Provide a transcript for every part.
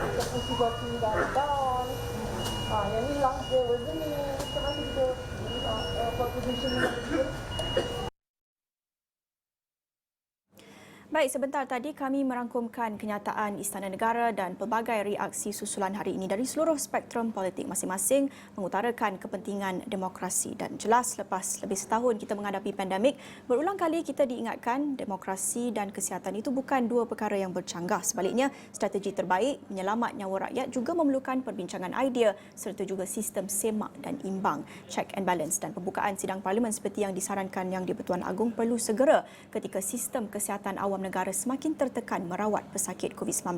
ataupun situasi dah down. Yang ni lah dia ni terus kita proposition kita. Baik, sebentar tadi kami merangkumkan kenyataan Istana Negara dan pelbagai reaksi susulan hari ini dari seluruh spektrum politik masing-masing mengutarakan kepentingan demokrasi. Dan jelas lepas lebih setahun kita menghadapi pandemik, berulang kali kita diingatkan demokrasi dan kesihatan itu bukan dua perkara yang bercanggah. Sebaliknya, strategi terbaik menyelamat nyawa rakyat juga memerlukan perbincangan idea serta juga sistem semak dan imbang, check and balance. Dan pembukaan sidang parlimen seperti yang disarankan Yang di-Pertuan Agong perlu segera ketika sistem kesihatan awam negara semakin tertekan merawat pesakit COVID-19.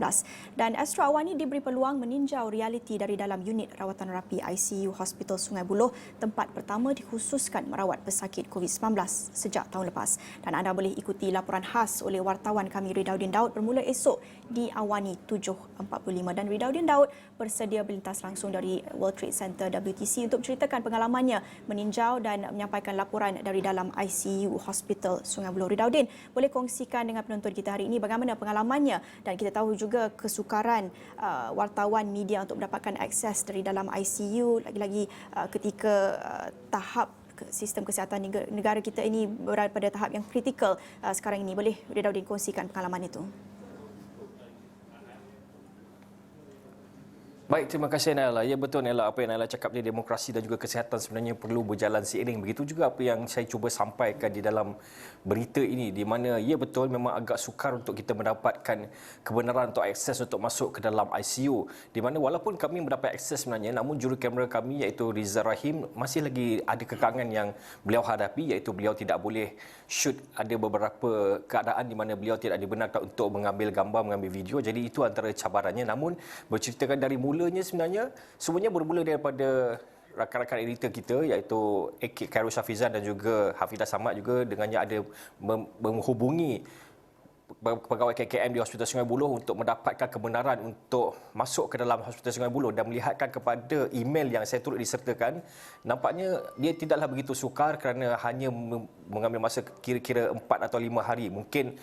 Dan Astro Awani diberi peluang meninjau realiti dari dalam unit rawatan rapi ICU Hospital Sungai Buloh, tempat pertama dikhususkan merawat pesakit COVID-19 sejak tahun lepas. Dan anda boleh ikuti laporan khas oleh wartawan kami Ridaudin Daud bermula esok di Awani 7.45. Dan Ridaudin Daud bersedia berlintas langsung dari World Trade Center WTC untuk menceritakan pengalamannya meninjau dan menyampaikan laporan dari dalam ICU Hospital Sungai Buloh. Ridaudin, boleh kongsikan dengan penonton kita hari ini bagaimana pengalamannya, dan kita tahu juga kesukaran wartawan media untuk mendapatkan akses dari dalam ICU lagi-lagi ketika tahap sistem kesihatan negara kita ini berada pada tahap yang kritikal sekarang ini. Boleh Ridaudin kongsikan pengalaman itu? Baik, terima kasih Naila. Ya betul Naila, apa yang Naila cakap dia, demokrasi dan juga kesihatan sebenarnya perlu berjalan seiring. Begitu juga apa yang saya cuba sampaikan di dalam berita ini, di mana ya betul memang agak sukar untuk kita mendapatkan kebenaran atau akses untuk masuk ke dalam ICU. Di mana walaupun kami mendapat akses sebenarnya, namun jurukamera kami iaitu Riza Rahim masih lagi ada kekangan yang beliau hadapi, iaitu beliau tidak boleh shoot. Ada beberapa keadaan di mana beliau tidak dibenarkan untuk mengambil gambar, mengambil video. Jadi itu antara cabarannya. Namun berceritakan dari mulanya sebenarnya semuanya bermula daripada rakan-rakan editor kita iaitu Ekip Khairul Syafizan dan juga Hafidah Samad juga dengannya ada menghubungi pegawai KKM di Hospital Sungai Buloh untuk mendapatkan kebenaran untuk masuk ke dalam Hospital Sungai Buloh, dan melihatkan kepada email yang saya turut disertakan, nampaknya dia tidaklah begitu sukar kerana hanya mengambil masa kira-kira 4 atau 5 hari. Mungkin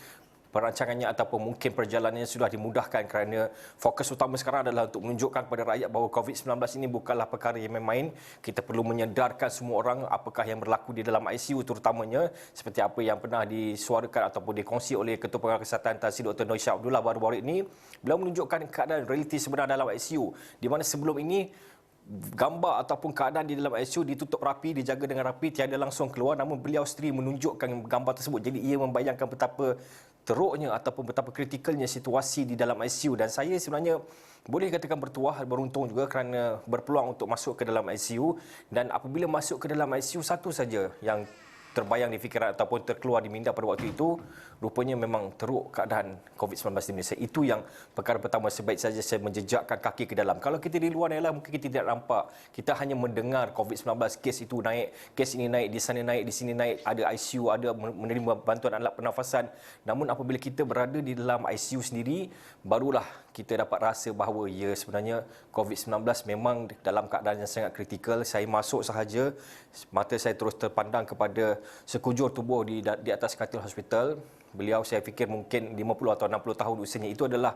perancangannya ataupun mungkin perjalanannya sudah dimudahkan kerana fokus utama sekarang adalah untuk menunjukkan kepada rakyat bahawa COVID-19 ini bukanlah perkara yang main-main. Kita perlu menyedarkan semua orang apakah yang berlaku di dalam ICU, terutamanya seperti apa yang pernah disuarakan ataupun dikongsi oleh Ketua Pengarah Kesihatan Tan Sri Dr. Noor Shah Abdullah baru-baru ini. Beliau menunjukkan keadaan realiti sebenar dalam ICU, di mana sebelum ini gambar ataupun keadaan di dalam ICU ditutup rapi, dijaga dengan rapi, tiada langsung keluar, namun beliau sendiri menunjukkan gambar tersebut. Jadi ia membayangkan betapa teruknya ataupun betapa kritikalnya situasi di dalam ICU. Dan saya sebenarnya boleh katakan beruntung juga kerana berpeluang untuk masuk ke dalam ICU. Dan apabila masuk ke dalam ICU, satu saja yang terbayang di fikiran ataupun terkeluar di minda pada waktu itu, rupanya memang teruk keadaan COVID-19 di Malaysia. Itu yang perkara pertama, sebaik saja saya menjejakkan kaki ke dalam. Kalau kita di luar Naila, mungkin kita tidak nampak. Kita hanya mendengar COVID-19, kes itu naik, kes ini naik, di sana naik, di sini naik, ada ICU, ada menerima bantuan alat pernafasan. Namun apabila kita berada di dalam ICU sendiri, barulah kita dapat rasa bahawa ya sebenarnya COVID-19 memang dalam keadaan yang sangat kritikal. Saya masuk sahaja, mata saya terus terpandang kepada sekujur tubuh di atas katil hospital. Beliau saya fikir mungkin 50 atau 60 tahun usianya. Itu adalah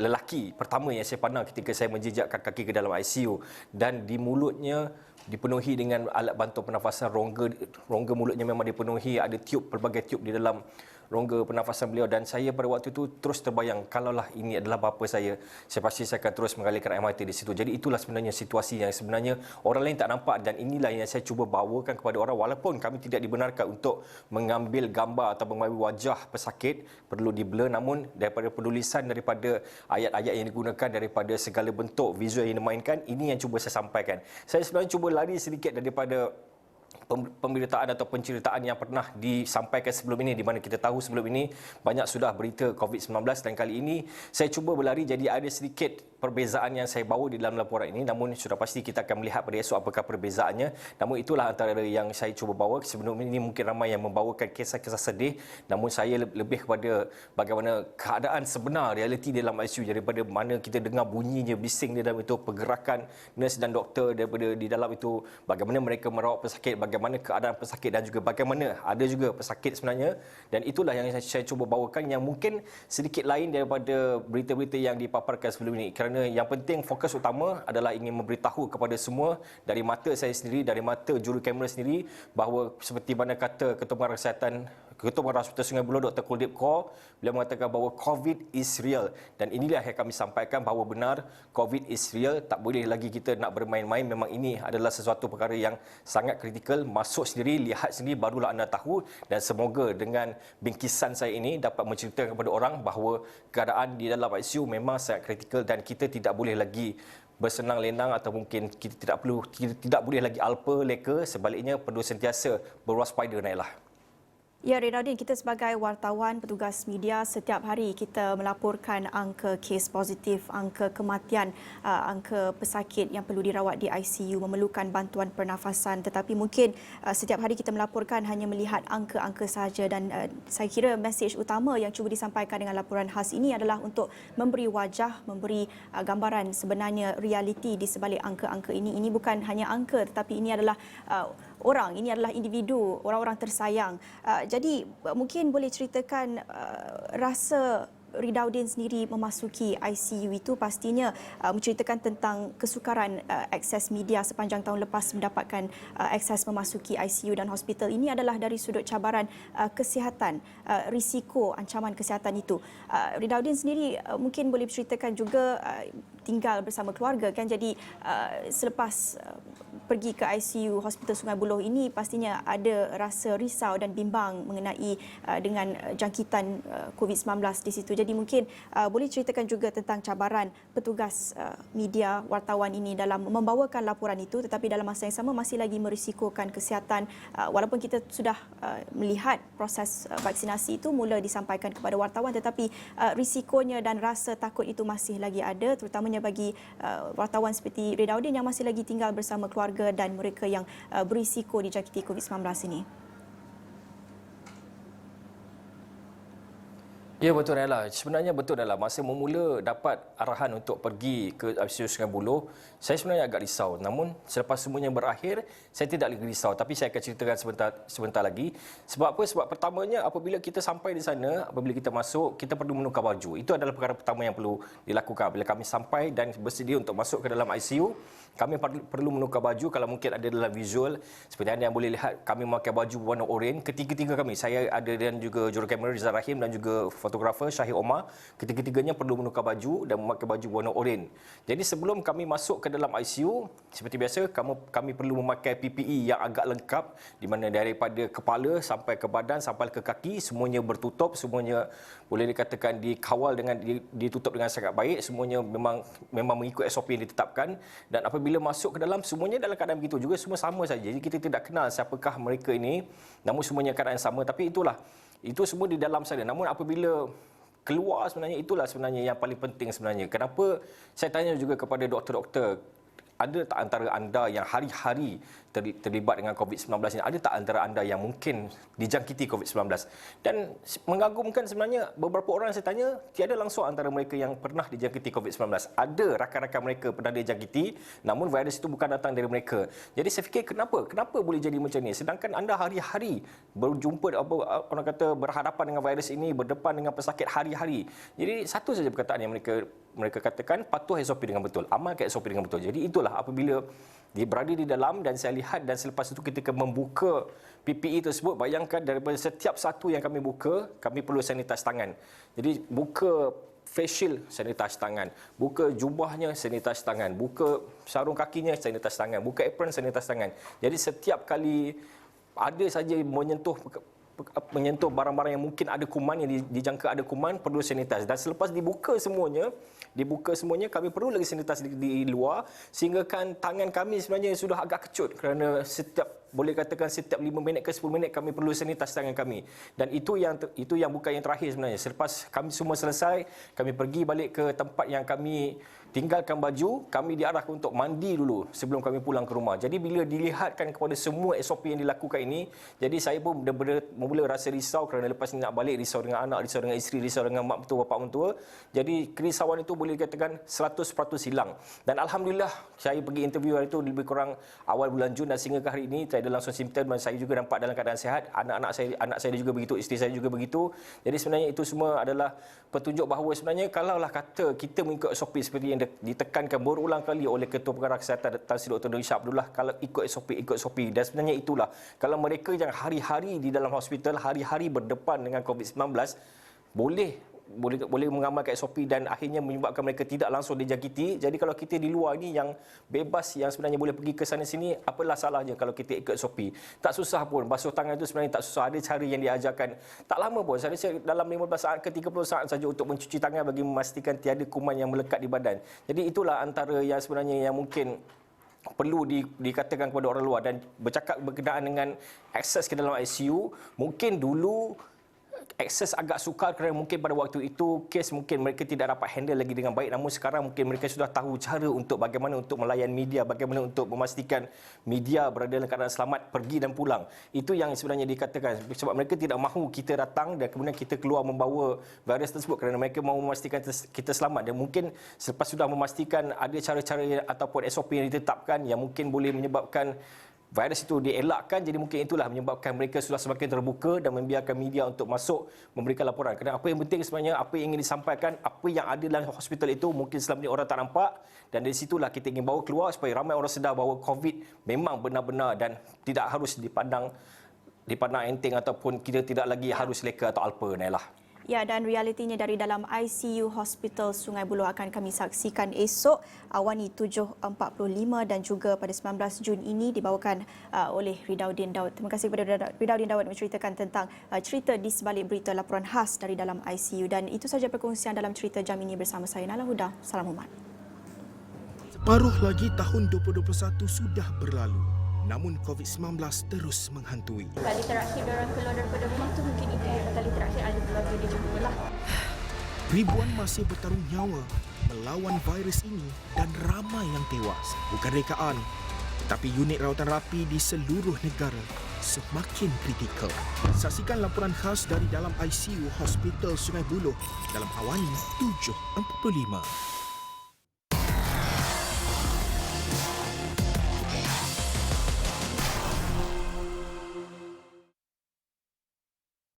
lelaki pertama yang saya pandang ketika saya menjejakkan kaki ke dalam ICU. Dan di mulutnya dipenuhi dengan alat bantu pernafasan, rongga mulutnya memang dipenuhi, ada pelbagai tiub di dalam rongga pernafasan beliau. Dan saya pada waktu itu terus terbayang, kalaulah ini adalah bapa saya pasti saya akan terus mengalirkan air mata di situ. Jadi itulah sebenarnya situasi yang sebenarnya orang lain tak nampak, dan inilah yang saya cuba bawakan kepada orang. Walaupun kami tidak dibenarkan untuk mengambil gambar atau mengambil wajah pesakit, perlu di-blur, namun daripada penulisan, daripada ayat-ayat yang digunakan, daripada segala bentuk visual yang dimainkan, ini yang cuba saya sampaikan. Saya sebenarnya cuba lari sedikit daripada pemberitaan atau penceritaan yang pernah disampaikan sebelum ini, di mana kita tahu sebelum ini banyak sudah berita COVID-19, dan kali ini saya cuba berlari jadi ada sedikit perbezaan yang saya bawa di dalam laporan ini. Namun sudah pasti kita akan melihat pada esok apakah perbezaannya. Namun itulah antara yang saya cuba bawa. Sebelum ini mungkin ramai yang membawakan kisah-kisah sedih, namun saya lebih kepada bagaimana keadaan sebenar, realiti dalam ICU, daripada mana kita dengar bunyinya, bising di dalam itu, pergerakan nurse dan doktor daripada di dalam itu, bagaimana mereka merawat pesakit, bagaimana bagaimana keadaan pesakit dan juga bagaimana ada juga pesakit sebenarnya, dan itulah yang saya cuba bawakan yang mungkin sedikit lain daripada berita-berita yang dipaparkan sebelum ini, kerana yang penting fokus utama adalah ingin memberitahu kepada semua dari mata saya sendiri, dari mata juru kamera sendiri, bahawa seperti mana kata Ketua Pengarah Kesihatan Ketua Pengarah Hospital Sungai Buloh Dr. Kuldip Kaur, beliau mengatakan bahawa COVID is real, dan inilah yang kami sampaikan bahawa benar COVID is real, tak boleh lagi kita nak bermain-main. Memang ini adalah sesuatu perkara yang sangat kritikal. Masuk sendiri, lihat sendiri, barulah anda tahu, dan semoga dengan bingkisan saya ini dapat menceritakan kepada orang bahawa keadaan di dalam ICU memang sangat kritikal dan kita tidak boleh lagi bersenang lenang atau mungkin kita tidak boleh lagi alpa leka, sebaliknya perlu sentiasa berwaspada, Nailah. Ya, Ridauddin, kita sebagai wartawan, petugas media, setiap hari kita melaporkan angka kes positif, angka kematian, angka pesakit yang perlu dirawat di ICU, memerlukan bantuan pernafasan. Tetapi mungkin setiap hari kita melaporkan hanya melihat angka-angka sahaja, dan saya kira mesej utama yang cuba disampaikan dengan laporan khas ini adalah untuk memberi wajah, memberi gambaran sebenarnya realiti di sebalik angka-angka ini. Ini bukan hanya angka, tetapi ini adalah orang, ini adalah individu, orang-orang tersayang. Jadi mungkin boleh ceritakan rasa Ridauddin sendiri memasuki ICU itu, pastinya menceritakan tentang kesukaran akses media sepanjang tahun lepas mendapatkan akses memasuki ICU dan hospital. Ini adalah dari sudut cabaran kesihatan, risiko ancaman kesihatan itu. Ridauddin sendiri mungkin boleh ceritakan juga tinggal bersama keluarga kan, jadi selepas pergi ke ICU Hospital Sungai Buloh ini pastinya ada rasa risau dan bimbang mengenai dengan jangkitan COVID-19 di situ. Jadi mungkin boleh ceritakan juga tentang cabaran petugas media, wartawan ini dalam membawakan laporan itu, tetapi dalam masa yang sama masih lagi merisikokan kesihatan. Walaupun kita sudah melihat proses vaksinasi itu mula disampaikan kepada wartawan, tetapi risikonya dan rasa takut itu masih lagi ada, terutamanya bagi wartawan seperti Ridauddin yang masih lagi tinggal bersama keluarga dan mereka yang berisiko dijangkiti COVID-19 ini. Ya, betul Nailah. Sebenarnya betul Nailah. Masa memula dapat arahan untuk pergi ke ICU Sungai Buloh, saya sebenarnya agak risau. Namun selepas semuanya berakhir, saya tidak lagi risau. Tapi saya akan ceritakan sebentar lagi. Sebab apa? Sebab pertamanya apabila kita sampai di sana, apabila kita masuk, kita perlu menukar baju. Itu adalah perkara pertama yang perlu dilakukan. Bila kami sampai dan bersedia untuk masuk ke dalam ICU, kami perlu menukar baju. Kalau mungkin ada dalam visual, seperti anda yang boleh lihat, kami memakai baju warna oranye. Ketiga-tiga kami, saya ada dan juga jurukamera Rizal Rahim dan juga fotografer Syahir Omar, ketiga-tiganya perlu menukar baju dan memakai baju warna oranye. Jadi sebelum kami masuk ke dalam ICU, seperti biasa kami perlu memakai PPE yang agak lengkap, di mana daripada kepala sampai ke badan sampai ke kaki semuanya bertutup, semuanya boleh dikatakan dikawal dengan ditutup dengan sangat baik, semuanya memang mengikut SOP yang ditetapkan, dan apabila masuk ke dalam semuanya dalam keadaan begitu juga, semua sama saja. Jadi kita tidak kenal siapakah mereka ini, namun semuanya keadaan sama. Tapi itu semua di dalam sana. Namun apabila keluar sebenarnya, itulah sebenarnya yang paling penting sebenarnya. Kenapa saya tanya juga kepada doktor-doktor, ada tak antara anda yang hari-hari terlibat dengan COVID-19 ini, ada tak antara anda yang mungkin dijangkiti COVID-19? Dan mengagumkan sebenarnya, beberapa orang yang saya tanya, tiada langsung antara mereka yang pernah dijangkiti COVID-19. Ada rakan-rakan mereka pernah dijangkiti, namun virus itu bukan datang dari mereka. Jadi saya fikir kenapa boleh jadi macam ni? Sedangkan anda hari-hari berjumpa, orang kata berhadapan dengan virus ini, berdepan dengan pesakit hari-hari. Jadi satu saja perkataan yang mereka katakan, patuh SOP dengan betul, amalkan SOP dengan betul. Jadi itulah apabila dia berada di dalam dan saya lihat, dan selepas itu ketika membuka PPE tersebut, bayangkan daripada setiap satu yang kami buka, kami perlu sanitize tangan. Jadi buka face shield, sanitize tangan, buka jubahnya, sanitize tangan, buka sarung kakinya, sanitize tangan, buka apron, sanitize tangan. Jadi setiap kali ada saja menyentuh barang-barang yang mungkin ada kuman, yang dijangka ada kuman, perlu sanitize. Dan selepas dibuka semuanya, kami perlu lagi sanitize di luar, sehingga kan tangan kami sebenarnya sudah agak kecut, kerana boleh katakan setiap 5 minit ke 10 minit kami perlu sanitize tangan kami. Dan itu yang bukan yang terakhir sebenarnya. Selepas kami semua selesai, kami pergi balik ke tempat yang kami tinggalkan baju, kami diarahkan untuk mandi dulu sebelum kami pulang ke rumah. Jadi bila dilihatkan kepada semua SOP yang dilakukan ini, jadi saya pun benar-benar mula rasa risau kerana lepas ni nak balik, risau dengan anak, risau dengan isteri, risau dengan mak mentua, bapak mentua. Jadi kerisauan itu boleh dikatakan 100% hilang. Dan alhamdulillah saya pergi interview hari itu lebih kurang awal bulan Jun dan sehingga ke hari ini saya ada langsung simptom dan saya juga nampak dalam keadaan sihat. Anak saya juga begitu, isteri saya juga begitu. Jadi sebenarnya itu semua adalah petunjuk bahawa sebenarnya kalaulah kata kita mengikut SOP seperti yang ditekankan berulang kali oleh Ketua Pengarah Kesihatan Tan Sri Dr. Nur Ishak Abdullah, kalau ikut SOP. Dan sebenarnya itulah, kalau mereka yang hari-hari di dalam hospital, hari-hari berdepan dengan COVID-19, boleh mengamalkan SOP dan akhirnya menyebabkan mereka tidak langsung dijangkiti. Jadi kalau kita di luar ni yang bebas, yang sebenarnya boleh pergi ke sana sini, apalah salahnya kalau kita ikut SOP. Tak susah pun, basuh tangan itu sebenarnya tak susah. Ada cara yang diajarkan. Tak lama pun, saya rasa dalam 15 saat ke 30 saat saja untuk mencuci tangan bagi memastikan tiada kuman yang melekat di badan. Jadi itulah antara yang sebenarnya yang mungkin perlu dikatakan kepada orang luar. Dan bercakap berkenaan dengan akses ke dalam ICU, mungkin dulu akses agak sukar kerana mungkin pada waktu itu kes mungkin mereka tidak dapat handle lagi dengan baik, namun sekarang mungkin mereka sudah tahu cara untuk bagaimana untuk melayan media, bagaimana untuk memastikan media berada dalam keadaan selamat pergi dan pulang. Itu yang sebenarnya dikatakan, sebab mereka tidak mahu kita datang dan kemudian kita keluar membawa virus tersebut kerana mereka mahu memastikan kita selamat. Dan mungkin selepas sudah memastikan ada cara-cara ataupun SOP yang ditetapkan yang mungkin boleh menyebabkan virus itu dielakkan, jadi mungkin itulah menyebabkan mereka sudah semakin terbuka dan membiarkan media untuk masuk memberikan laporan. Kerana apa yang penting sebenarnya, apa yang ingin disampaikan, apa yang ada dalam hospital itu mungkin selama ini orang tak nampak, dan dari situlah kita ingin bawa keluar supaya ramai orang sedar bahawa COVID memang benar-benar dan tidak harus dipandang enteng ataupun kita tidak lagi harus leka atau alpa, Nailah. Ya, dan realitinya dari dalam ICU Hospital Sungai Buloh akan kami saksikan esok awani 7.45 dan juga pada 19 Jun ini dibawakan oleh Ridauddin Daud. Terima kasih kepada Ridauddin Daud menceritakan tentang cerita di sebalik berita laporan khas dari dalam ICU. Dan itu sahaja perkongsian dalam cerita jam ini bersama saya, Nala Huda. Salam hormat. Separuh lagi tahun 2021 sudah berlalu. Namun COVID-19 terus menghantui. Kali terakhir diorang keluar daripada rumah tu mungkin itu kali terakhir ada keluarga dia jumpalah. Ribuan masih bertarung nyawa melawan virus ini dan ramai yang tewas. Bukan rekaan, tetapi unit rawatan rapi di seluruh negara semakin kritikal. Saksikan laporan khas dari dalam ICU Hospital Sungai Buloh dalam Awani 7.45.